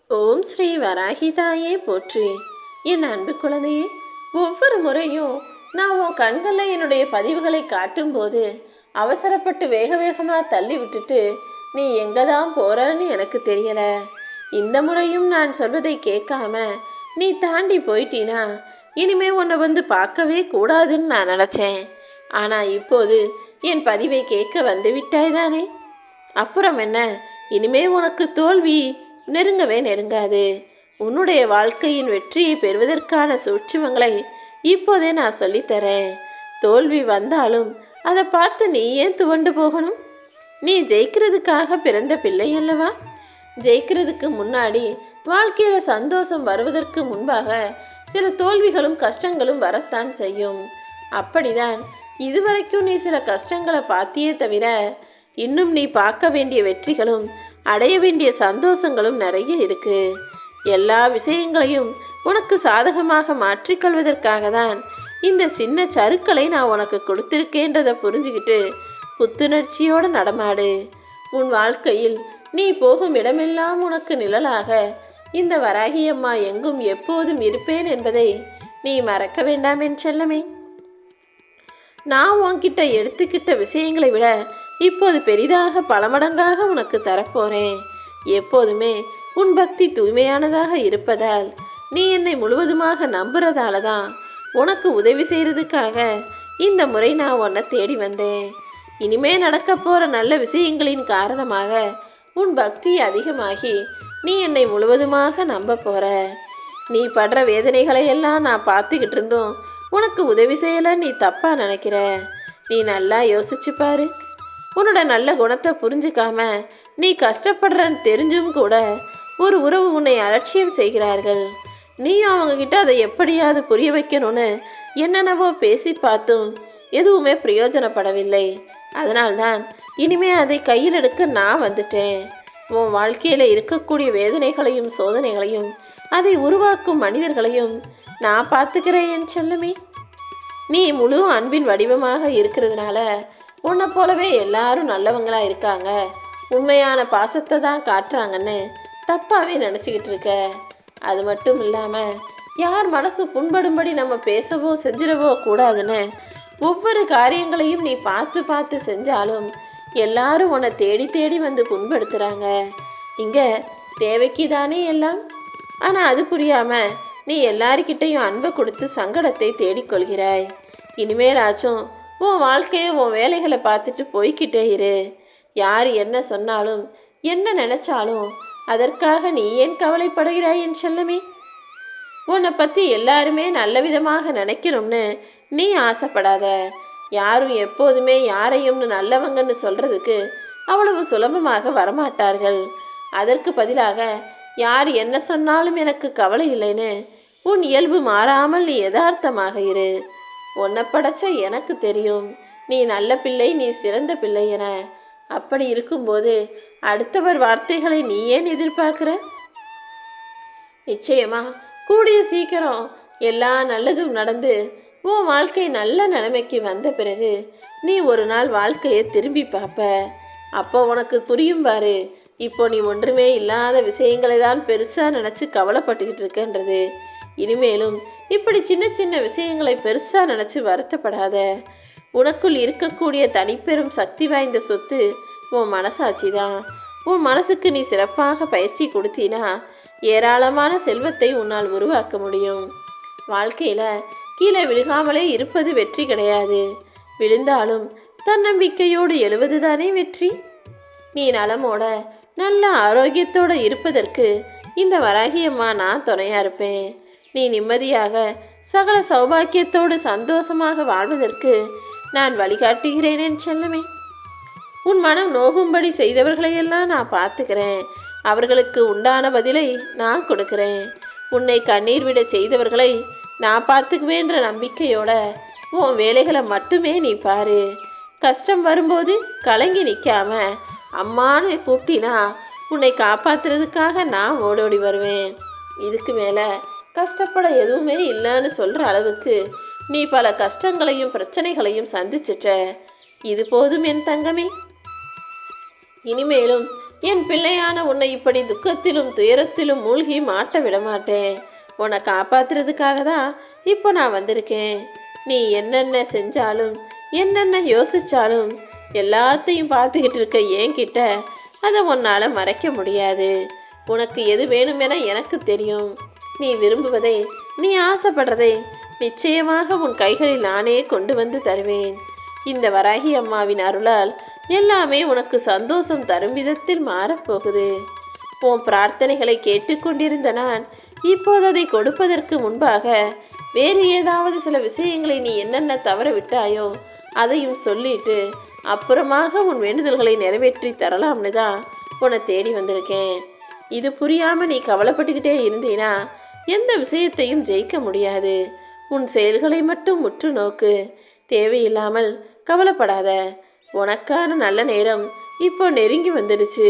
ஓம் ஸ்ரீ வராகிதாயே போற்றி. என் அன்பு குழந்தையே, ஒவ்வொரு முறையும் நான் உன் கண்களில் என்னுடைய பதிவுகளை காட்டும்போது அவசரப்பட்டு வேக வேகமாக தள்ளி விட்டுட்டு நீ எங்கே தான் போறன்னு எனக்கு தெரியலை. இந்த முறையும் நான் சொல்வதை கேட்காம நீ தாண்டி போயிட்டீனா இனிமே உன்னை வந்து பார்க்கவே கூடாதுன்னு நான் நினச்சேன். ஆனால் இப்போது என் பதிவை கேட்க வந்து விட்டாய் தானே. அப்புறம் என்ன, இனிமே உனக்கு தோல்வி நெருங்கவே நெருங்காது. உன்னுடைய வாழ்க்கையின் வெற்றியை பெறுவதற்கான சூட்சுமங்களை இப்போதே நான் சொல்லித்தரேன். தோல்வி வந்தாலும் அதை பார்த்து நீ ஏன் துவண்டு போகணும்? நீ ஜெயிக்கிறதுக்காக பிறந்த பிள்ளை அல்லவா? ஜெயிக்கிறதுக்கு முன்னாடி வாழ்க்கையில் சந்தோஷம் வருவதற்கு முன்பாக சில தோல்விகளும் கஷ்டங்களும் வரத்தான் செய்யும். அப்படிதான் இதுவரைக்கும் நீ சில கஷ்டங்களை பார்த்தியே தவிர இன்னும் நீ பார்க்க வேண்டிய வெற்றிகளும் அடைய வேண்டிய சந்தோஷங்களும் நிறைய இருக்கு. எல்லா விஷயங்களையும் உனக்கு சாதகமாக மாற்றிக்கொள்வதற்காக தான் இந்த சின்ன சறுக்களை நான் உனக்கு கொடுத்திருக்கேன்றதை புரிஞ்சுக்கிட்டு புத்துணர்ச்சியோடு நடமாடு. உன் வாழ்க்கையில் நீ போகும் இடமெல்லாம் உனக்கு நிழலாக இந்த வராகியம்மா எங்கும் எப்போதும் இருப்பேன் என்பதை நீ மறக்க வேண்டாம் என் செல்லமே. நான் உன்கிட்ட எடுத்துக்கிட்ட விஷயங்களை விட இப்போது பெரிதாக பல மடங்காக உனக்கு தரப்போறேன். எப்போதுமே உன் பக்தி தூய்மையானதாக இருப்பதால் நீ என்னை முழுவதுமாக நம்புறதால தான் உனக்கு உதவி செய்கிறதுக்காக இந்த முறை நான் உன்னை தேடி வந்தேன். இனிமே நடக்க போகிற நல்ல விஷயங்களின் காரணமாக உன் பக்தி அதிகமாகி நீ என்னை முழுவதுமாக நம்ப போகிற. நீ படுற வேதனைகளை எல்லாம் நான் பார்த்துக்கிட்டு இருந்தோம் உனக்கு உதவி செய்யலை நீ தப்பாக நினைக்கிற. நீ நல்லா யோசிச்சு பாரு. உன்னோட நல்ல குணத்தை புரிஞ்சுக்காம நீ கஷ்டப்படுறன்னு தெரிஞ்சும் கூட ஒரு உறவு உன்னை அலட்சியம் செய்கிறார்கள். நீயும் அவங்கக்கிட்ட அதை எப்படியாவது புரிய வைக்கணும்னு என்னென்னவோ பேசி பார்த்தும் எதுவுமே பிரயோஜனப்படவில்லை. அதனால்தான் இனிமே அதை கையில் எடுக்க நான் வந்துட்டேன். உன் வாழ்க்கையில் இருக்கக்கூடிய வேதனைகளையும் சோதனைகளையும் அதை உருவாக்கும் மனிதர்களையும் நான் பார்த்துக்கிறேன் என் செல்லமே. நீ முழு அன்பின் வடிவமாக இருக்கிறதுனால உன்னை போலவே எல்லாரும் நல்லவங்களா இருக்காங்க, உண்மையான பாசத்தை தான் காட்டுறாங்கன்னு தப்பாகவே நினச்சிக்கிட்டு இருக்க. அது மட்டும் இல்லாமல் யார் மனசு புண்படும்படி நம்ம பேசவோ செஞ்சிடவோ கூடாதுன்னு ஒவ்வொரு காரியங்களையும் நீ பார்த்து பார்த்து செஞ்சாலும் எல்லாரும் உன்னை தேடி தேடி வந்து புண்படுத்துகிறாங்க. இங்கே தேவைக்கு தானே எல்லாம். ஆனால் அது புரியாமல் நீ எல்லாருக்கிட்டையும் அன்பை கொடுத்து சங்கடத்தை தேடிக்கொள்கிறாய். இனிமேலாச்சும் உன் வாழ்க்கையை உன் வேலைகளை பார்த்துட்டு போய்கிட்டே இரு. யார் என்ன சொன்னாலும் என்ன நினச்சாலும் அதற்காக நீ ஏன் கவலைப்படுகிறாய் என் செல்லமே? உன்னை பற்றி எல்லாருமே நல்ல விதமாக நினைக்கணும்னு நீ ஆசைப்படாத. யாரும் எப்போதுமே யாரையும்னு நல்லவங்கன்னு சொல்கிறதுக்கு அவ்வளவு சுலபமாக வரமாட்டார்கள். அதற்கு பதிலாக யார் என்ன சொன்னாலும் எனக்கு கவலை இல்லைன்னு உன் இயல்பு மாறாமல் நீ யதார்த்தமாக இரு. உன்னை படைச்ச எனக்கு தெரியும் நீ நல்ல பிள்ளை, நீ சிறந்த பிள்ளை என. அப்படி இருக்கும்போது அடுத்தவர் வார்த்தைகளை நீ ஏன் எதிர்பார்க்குற? நிச்சயமா கூடிய சீக்கிரம் எல்லா நல்லதும் நடந்து உன் வாழ்க்கை நல்ல நிலைமைக்கு வந்த பிறகு நீ ஒரு நாள் வாழ்க்கையை திரும்பி பார்ப்ப. அப்போ உனக்கு புரியும் பாரு, இப்போ நீ ஒன்றுமே இல்லாத விஷயங்களை தான் பெருசாக நினச்சி கவலைப்பட்டுக்கிட்டு இருக்கன்றது. இனிமேலும் இப்படி சின்ன சின்ன விஷயங்களை பெருசாக நினச்சி வருத்தப்படாத. உனக்குள் இருக்கக்கூடிய தனிப்பெரும் சக்தி வாய்ந்த சொத்து உன் மனசாட்சி தான். உன் மனசுக்கு நீ சிறப்பாக பயிற்சி கொடுத்தீனா ஏராளமான செல்வத்தை உன்னால் உருவாக்க முடியும். வாழ்க்கையில் கீழே விழுகாமலே இருப்பது வெற்றி கிடையாது. விழுந்தாலும் தன்னம்பிக்கையோடு எழுவது தானே வெற்றி. நீ நலமோட நல்ல ஆரோக்கியத்தோடு இருப்பதற்கு இந்த வராகியம்மா நான் துணையாக இருப்பேன். நீ நிம்மதியாக சகல சௌபாக்கியத்தோடு சந்தோஷமாக வாழ்வதற்கு நான் வழிகாட்டுகிறேன் என் செல்லமே. உன் மனம் நோகும்படி செய்தவர்களையெல்லாம் நான் பார்த்துக்கிறேன். அவர்களுக்கு உண்டான பதிலை நான் கொடுக்கிறேன். உன்னை கண்ணீர் விட செய்தவர்களை நான் பார்த்துக்குவேன்ற நம்பிக்கையோட உன் வேலைகளை மட்டுமே நீ பாரு. கஷ்டம் வரும்போது கலங்கி நிற்காம அம்மான்னு கூப்பிட்டினா உன்னை காப்பாற்றுறதுக்காக நான் ஓடோடி வருவேன். இதுக்கு மேலே கஷ்டப்பட எதுவுமே இல்லைன்னு சொல்கிற அளவுக்கு நீ பல கஷ்டங்களையும் பிரச்சனைகளையும் சந்திச்சிட்ட. இது போதும் என் தங்கமே. இனிமேலும் என் பிள்ளையான உன்னை இப்படி துக்கத்திலும் துயரத்திலும் மூழ்கி மாட்ட விட மாட்டேன். உன்னை காப்பாத்துறதுக்காக தான் இப்போ நான் வந்திருக்கேன். நீ என்னென்ன செஞ்சாலும் என்னென்ன யோசிச்சாலும் எல்லாத்தையும் பார்த்துக்கிட்டு இருக்க என்கிட்ட அதை உன்னால் மறைக்க முடியாது. உனக்கு எது வேணுமென எனக்கு தெரியும். நீ விரும்புவதை, நீ ஆசைப்படுறதை நிச்சயமாக உன் கைகளில் நானே கொண்டு வந்து தருவேன். இந்த வராகி அம்மாவின் அருளால் எல்லாமே உனக்கு சந்தோஷம் தரும் விதத்தில் மாறப்போகுது. உன் பிரார்த்தனைகளை கேட்டுக்கொண்டிருந்த நான் இப்போது அதை கொடுப்பதற்கு முன்பாக வேறு ஏதாவது சில விஷயங்களை நீ என்னென்ன தவற விட்டாயோ அதையும் சொல்லிட்டு அப்புறமாக உன் வேண்டுதல்களை நிறைவேற்றி தரலாம்னு தான் உன்னை தேடி வந்திருக்கேன். இது புரியாமல் நீ கவலைப்பட்டுக்கிட்டே இருந்தீனா எந்த விஷயத்தையும் ஜெயிக்க முடியாது. உன் செயல்களை மட்டும் முற்று நோக்கு. தேவையில்லாமல் கவலைப்படாத. உனக்கான நல்ல நேரம் இப்போ நெருங்கி வந்துடுச்சு.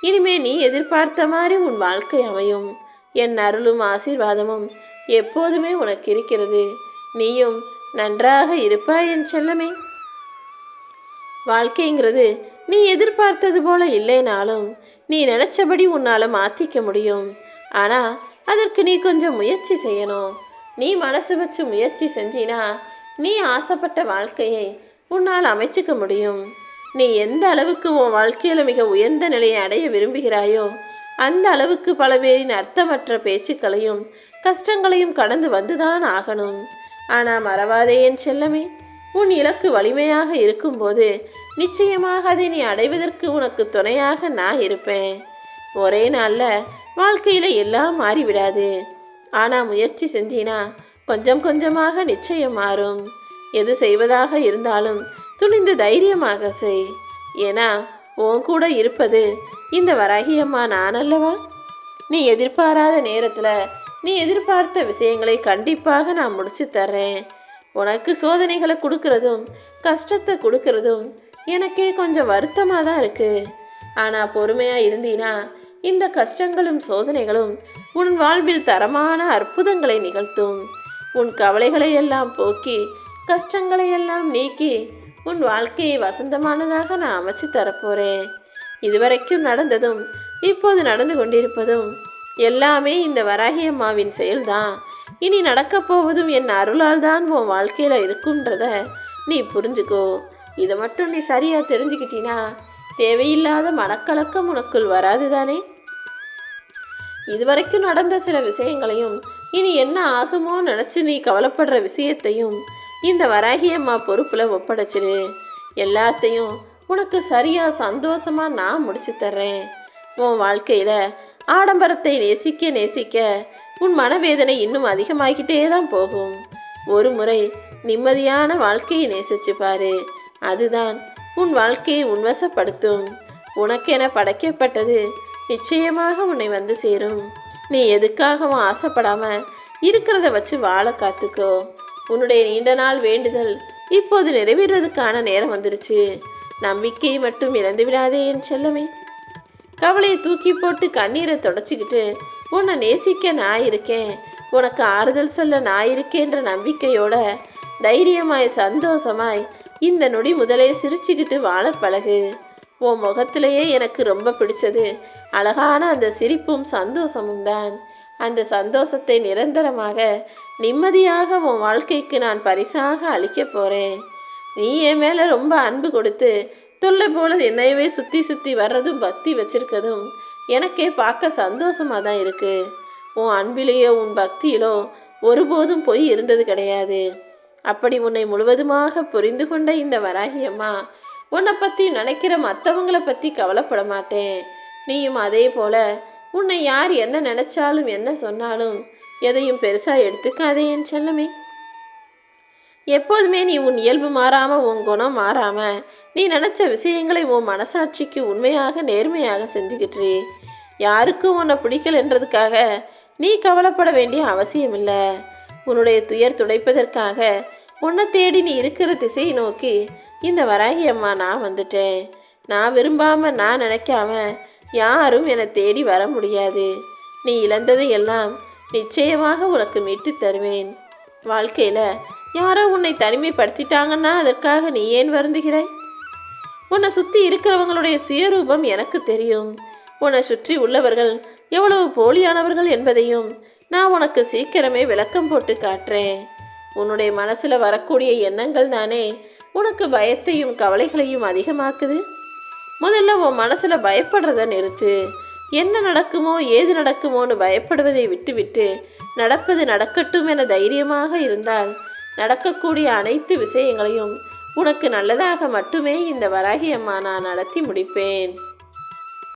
இனிமே நீ எதிர்பார்த்த மாதிரி உன் வாழ்க்கை அமையும். என் அருளும் ஆசீர்வாதமும் எப்போதுமே உனக்கு இருக்கிறது. நீயும் நன்றாக இருப்பாய் என் செல்லமே. வாழ்க்கைங்கிறது நீ எதிர்பார்த்தது போல இல்லைனாலும் நீ நினச்சபடி உன்னால் மாற்றிக்க முடியும். ஆனால் அதற்கு நீ கொஞ்சம் முயற்சி செய்யணும். நீ மனசு வச்சு முயற்சி செஞ்சினா நீ ஆசைப்பட்ட வாழ்க்கையை உன்னால் அமைச்சிக்க முடியும். நீ எந்த அளவுக்கு உன் வாழ்க்கையில் மிக உயர்ந்த நிலையை அடைய விரும்புகிறாயோ அந்த அளவுக்கு பல பேரின் அர்த்தமற்ற பேச்சுக்களையும் கஷ்டங்களையும் கடந்து வந்துதான் ஆகணும். ஆனால் மறவாதே என் செல்லமே, உன் இலக்கு வலிமையாக இருக்கும்போது நிச்சயமாக அதை நீ அடைவதற்கு உனக்கு துணையாக நான் இருப்பேன். ஒரே நாளில் வாழ்க்கையில் எல்லாம் மாறிவிடாது. ஆனால் முயற்சி செஞ்சினா கொஞ்சம் கொஞ்சமாக நிச்சயம் மாறும். எது செய்வதாக இருந்தாலும் துணிந்து தைரியமாக செய். ஏன்னா உன் கூட இருப்பது இந்த வராகியம்மா நான் அல்லவா. நீ எதிர்பாராத நேரத்தில் நீ எதிர்பார்த்த விஷயங்களை கண்டிப்பாக நான் முடிச்சு தர்றேன். உனக்கு சோதனைகளை கொடுக்கறதும் கஷ்டத்தை கொடுக்கறதும் எனக்கே கொஞ்சம் வருத்தமாக தான் இருக்குது. ஆனால் பொறுமையாக இருந்தீனா இந்த கஷ்டங்களும் சோதனைகளும் உன் வாழ்வில் தரமான அற்புதங்களை நிகழ்த்தும். உன் கவலைகளை எல்லாம் போக்கி கஷ்டங்களை எல்லாம் நீக்கி உன் வாழ்க்கையை வசந்தமானதாக நான் அமைச்சு தரப்போகிறேன். இதுவரைக்கும் நடந்ததும் இப்போது நடந்து கொண்டிருப்பதும் எல்லாமே இந்த வராகி அம்மாவின் செயல்தான். இனி நடக்கப் போவதும் என் அருளால் தான் உன் வாழ்க்கையில் இருக்குன்றத நீ புரிஞ்சுக்கோ. இதை மட்டும் நீ சரியாக தெரிஞ்சுக்கிட்டினா தேவையில்லாத மனக்கலக்கம் உனக்குள் வராது தானே. இதுவரைக்கும் நடந்த சில விஷயங்களையும் இனி என்ன ஆகுமோ நினச்சி நீ கவலைப்படுற விஷயத்தையும் இந்த வராகி அம்மா பொறுப்பில் ஒப்படைச்சிடு. எல்லாத்தையும் உனக்கு சரியாக சந்தோஷமாக நான் முடிச்சு தர்றேன். உன் வாழ்க்கையில் ஆடம்பரத்தை நேசிக்க நேசிக்க உன் மனவேதனை இன்னும் அதிகமாகிக்கிட்டே தான் போகும். ஒரு முறை நிம்மதியான வாழ்க்கையை நேசிச்சு பாரு. அதுதான் உன் வாழ்க்கையை உன்வசப்படுத்தும். உனக்கென படைக்கப்பட்டது நிச்சயமாக உன்னை வந்து சேரும். நீ எதுக்காகவும் ஆசைப்படாமல் இருக்கிறத வச்சு வாழ காத்துக்கோ. உன்னுடைய நீண்ட நாள் வேண்டுதல் இப்போது நிறைவேறதுக்கான நேரம் வந்துருச்சு. நம்பிக்கையை மட்டும் இழந்து விடாதே என் செல்லமே. கவலையை தூக்கி போட்டு கண்ணீரை தொடச்சிக்கிட்டு உன்னை நேசிக்க நான் இருக்கேன், உனக்கு ஆறுதல் சொல்ல நான் இருக்கேன்ற நம்பிக்கையோட தைரியமாய் சந்தோஷமாய் இந்த நொடி முதலே சிரிச்சுக்கிட்டு வாழ பழகு. உன் முகத்திலேயே எனக்கு ரொம்ப பிடிச்சது அழகான அந்த சிரிப்பும் சந்தோஷமும் தான். அந்த சந்தோஷத்தை நிரந்தரமாக நிம்மதியாக உன் வாழ்க்கைக்கு நான் பரிசாக அளிக்க போகிறேன். நீ என் மேலே ரொம்ப அன்பு கொடுத்து தொல்லை போல என்னையவே சுற்றி சுற்றி வர்றதும் பக்தி வச்சிருக்கதும் எனக்கே பார்க்க சந்தோஷமாக தான் இருக்குது. உன் அன்பிலேயோ உன் பக்தியிலோ ஒருபோதும் பொய் இருந்தது கிடையாது. அப்படி உன்னை முழுவதுமாக புரிந்து கொண்ட இந்த வராகி அம்மா உன்னை பற்றி நினைக்கிற மற்றவங்களை பற்றி கவலைப்பட மாட்டேன். நீயும் அதே போல் உன்னை யார் என்ன நினச்சாலும் என்ன சொன்னாலும் எதையும் பெருசாக எடுத்துக்காதே என் செல்லமே. எப்போதுமே நீ உன் இயல்பு மாறாமல் உன் குணம் மாறாமல் நீ நினச்ச விஷயங்களை உன் மனசாட்சிக்கு உண்மையாக நேர்மையாக செஞ்சுக்கிட்டு யாருக்கும் உன்னை பிடிக்கலன்றதுக்காக நீ கவலைப்பட வேண்டிய அவசியம் இல்லை. உன்னுடைய துயர் துடைப்பதற்காக உன்னை தேடி நீ இருக்கிற திசையை நோக்கி இந்த வராகி அம்மா நான் வந்துட்டேன். நான் விரும்பாமல் நான் நினைக்காம யாரும் என்னை தேடி வர முடியாது. நீ இழந்ததை எல்லாம் நிச்சயமாக உனக்கு மீட்டு தருவேன். வாழ்க்கையில் யாரோ உன்னை தனிமைப்படுத்திட்டாங்கன்னா அதற்காக நீ ஏன் வருந்துகிறாய்? உன்னை சுற்றி இருக்கிறவங்களுடைய சுயரூபம் எனக்கு தெரியும். உன்னை சுற்றி உள்ளவர்கள் எவ்வளவு போலியானவர்கள் என்பதையும் நான் உனக்கு சீக்கிரமே விளக்கம் போட்டு காட்டுறேன். உன்னுடைய மனசில் வரக்கூடிய எண்ணங்கள் தானே உனக்கு பயத்தையும் கவலைகளையும் அதிகமாக்குது. முதல்ல உன் மனசில் பயப்படுறத நிறுத்து. என்ன நடக்குமோ ஏது நடக்குமோன்னு பயப்படுவதை விட்டுவிட்டு நடப்பது நடக்கட்டும் என தைரியமாக இருந்தால் நடக்கக்கூடிய அனைத்து விஷயங்களையும் உனக்கு நல்லதாக மட்டுமே இந்த வராகி அம்மா நான் நடத்தி முடிப்பேன்.